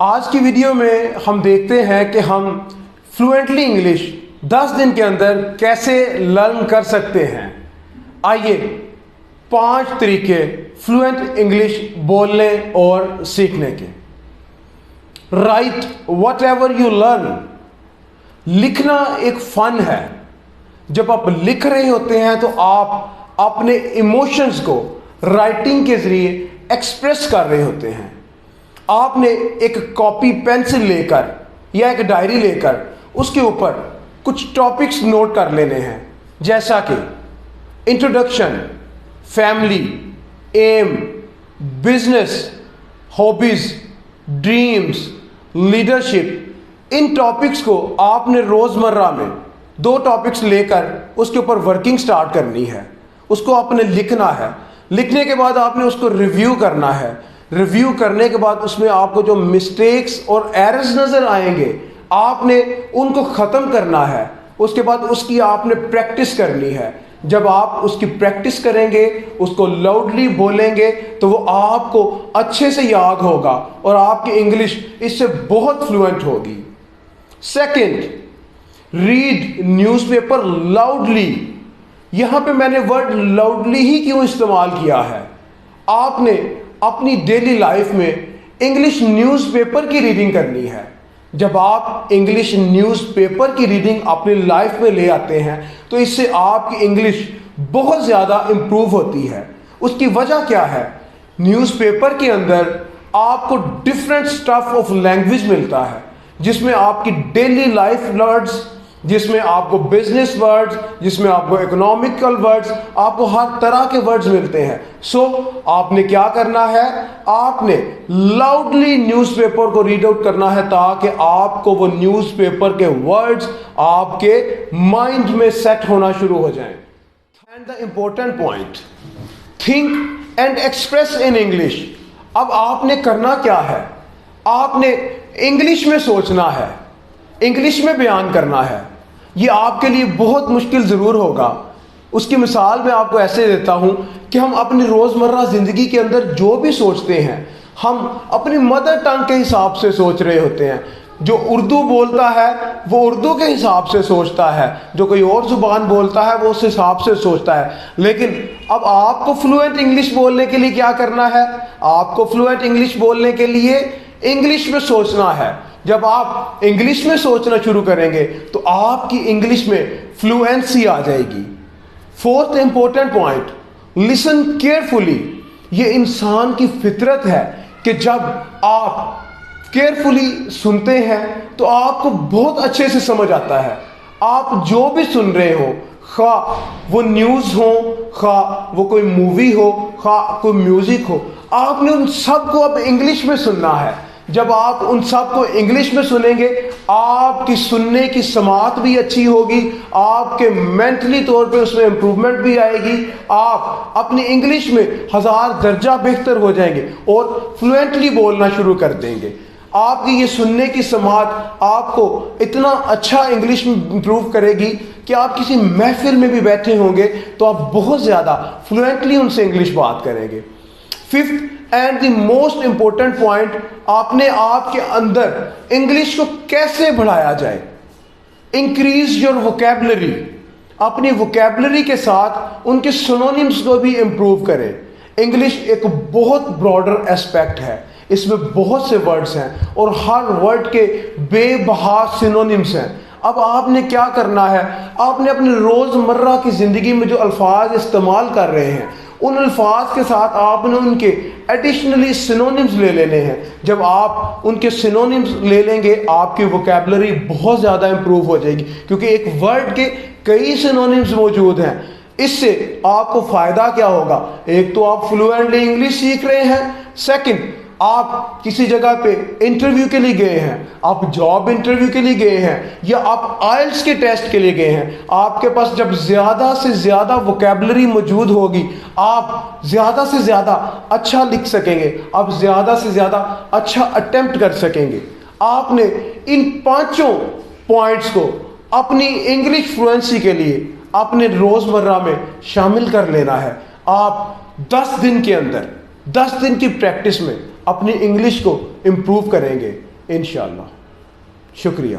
آج کی ویڈیو میں ہم دیکھتے ہیں کہ ہم فلوئنٹلی انگلش 10 دن کے اندر کیسے لرن کر سکتے ہیں۔ آئیے 5 طریقے فلوئنٹ انگلش بولنے اور سیکھنے کے۔ Right what ever you learn. لکھنا ایک فن ہے۔ جب آپ لکھ رہے ہوتے ہیں تو آپ اپنے ایموشنز کو رائٹنگ کے ذریعے ایکسپریس کر رہے ہوتے ہیں۔ آپ نے ایک کاپی پینسل لے کر یا ایک ڈائری لے کر اس کے اوپر کچھ ٹاپکس نوٹ کر لینے ہیں، جیسا کہ introduction, family, aim, business, hobbies, dreams, leadership. ان ٹاپکس کو آپ نے روزمرہ میں 2 ٹاپکس لے کر اس کے اوپر ورکنگ سٹارٹ کرنی ہے۔ اس کو آپ نے لکھنا ہے۔ لکھنے کے بعد آپ نے اس کو ریویو کرنا ہے۔ ریویو کرنے کے بعد اس میں آپ کو جو مسٹیکس اور ایررز نظر آئیں گے آپ نے ان کو ختم کرنا ہے۔ اس کے بعد اس کی آپ نے پریکٹس کرنی ہے۔ جب آپ اس کی پریکٹس کریں گے، اس کو لاؤڈلی بولیں گے تو وہ آپ کو اچھے سے یاد ہوگا اور آپ کی انگلش اس سے بہت فلوئنٹ ہوگی۔ Second, read newspaper loudly. یہاں پہ میں نے ورڈ لاؤڈلی ہی کیوں استعمال کیا ہے؟ آپ نے اپنی ڈیلی لائف میں انگلش نیوز پیپر کی ریڈنگ کرنی ہے۔ جب آپ انگلش نیوز پیپر کی ریڈنگ اپنی لائف میں لے آتے ہیں تو اس سے آپ کی انگلش بہت زیادہ امپروو ہوتی ہے۔ اس کی وجہ کیا ہے؟ نیوز پیپر کے اندر آپ کو ڈفرینٹ سٹف آف لینگویج ملتا ہے، جس میں آپ کی ڈیلی لائف ورڈز، جس میں آپ کو بزنس ورڈز، جس میں آپ کو اکنامیکل ورڈز، آپ کو ہر طرح کے ورڈز ملتے ہیں۔ سو آپ نے کیا کرنا ہے؟ آپ نے لاؤڈلی نیوز پیپر کو ریڈ آؤٹ کرنا ہے تاکہ آپ کو وہ نیوز پیپر کے ورڈز آپ کے مائنڈ میں سیٹ ہونا شروع ہو جائیں۔ And the important point, think and express in English. اب آپ نے کرنا کیا ہے؟ آپ نے انگلش میں سوچنا ہے، انگلش میں بیان کرنا ہے۔ یہ آپ کے لیے بہت مشکل ضرور ہوگا۔ اس کی مثال میں آپ کو ایسے دیتا ہوں کہ ہم اپنی روزمرہ زندگی کے اندر جو بھی سوچتے ہیں ہم اپنی مدر ٹنگ کے حساب سے سوچ رہے ہوتے ہیں۔ جو اردو بولتا ہے وہ اردو کے حساب سے سوچتا ہے، جو کوئی اور زبان بولتا ہے وہ اس حساب سے سوچتا ہے۔ لیکن اب آپ کو فلوئنٹ انگلش بولنے کے لیے کیا کرنا ہے؟ آپ کو فلوئنٹ انگلش بولنے کے لیے انگلش میں سوچنا ہے۔ جب آپ انگلش میں سوچنا شروع کریں گے تو آپ کی انگلش میں فلوئنسی آ جائے گی۔ 4th important point, listen carefully. یہ انسان کی فطرت ہے کہ جب آپ کیئرفلی سنتے ہیں تو آپ کو بہت اچھے سے سمجھ آتا ہے۔ آپ جو بھی سن رہے ہو، خواہ وہ نیوز ہو، خواہ وہ کوئی مووی ہو، خواہ کوئی میوزک ہو، آپ نے ان سب کو اب انگلش میں سننا ہے۔ جب آپ ان سب کو انگلش میں سنیں گے آپ کی سننے کی سماعت بھی اچھی ہوگی، آپ کے مینٹلی طور پہ اس میں امپروومنٹ بھی آئے گی، آپ اپنی انگلش میں 1000 درجہ بہتر ہو جائیں گے اور فلوئنٹلی بولنا شروع کر دیں گے۔ آپ کی یہ سننے کی سماعت آپ کو اتنا اچھا انگلش میں امپروو کرے گی کہ آپ کسی محفل میں بھی بیٹھے ہوں گے تو آپ بہت زیادہ فلوئنٹلی ان سے انگلش بات کریں گے۔ 5th and the most important point, آپ نے آپ کے اندر انگلش کو کیسے بڑھایا جائے؟ Increase your vocabulary. اپنی ووکیبلری کے ساتھ ان کے سینونیمز کو بھی امپروو کریں۔ انگلش ایک بہت براڈر اسپیکٹ ہے، اس میں بہت سے ورڈز ہیں اور ہر ورڈ کے بے بہا سینونیمز ہیں۔ اب آپ نے کیا کرنا ہے؟ آپ نے اپنے روزمرہ کی زندگی میں جو الفاظ استعمال کر رہے ہیں ان الفاظ کے ساتھ آپ نے ان کے ایڈیشنلی سینونیمز لے لینے ہیں۔ جب آپ ان کے سینونیمز لے لیں گے آپ کی ووکیبلری بہت زیادہ امپروو ہو جائے گی، کیونکہ ایک ورڈ کے کئی سینونیمز موجود ہیں۔ اس سے آپ کو فائدہ کیا ہوگا؟ ایک تو آپ فلوئنٹلی انگلش سیکھ رہے ہیں، سیکنڈ آپ کسی جگہ پہ انٹرویو کے لیے گئے ہیں، آپ جاب انٹرویو کے لیے گئے ہیں یا آپ آئلٹس کے ٹیسٹ کے لیے گئے ہیں، آپ کے پاس جب زیادہ سے زیادہ ووکیبلری موجود ہوگی آپ زیادہ سے زیادہ اچھا لکھ سکیں گے، آپ زیادہ سے زیادہ اچھا اٹیمپٹ کر سکیں گے۔ آپ نے ان 5 پوائنٹس کو اپنی انگلش فلوئنسی کے لیے اپنے روزمرہ میں شامل کر لینا ہے۔ آپ 10 دن کے اندر 10 دن کی پریکٹس میں اپنی انگلش کو امپروو کریں گے۔ انشاءاللہ. شکریہ.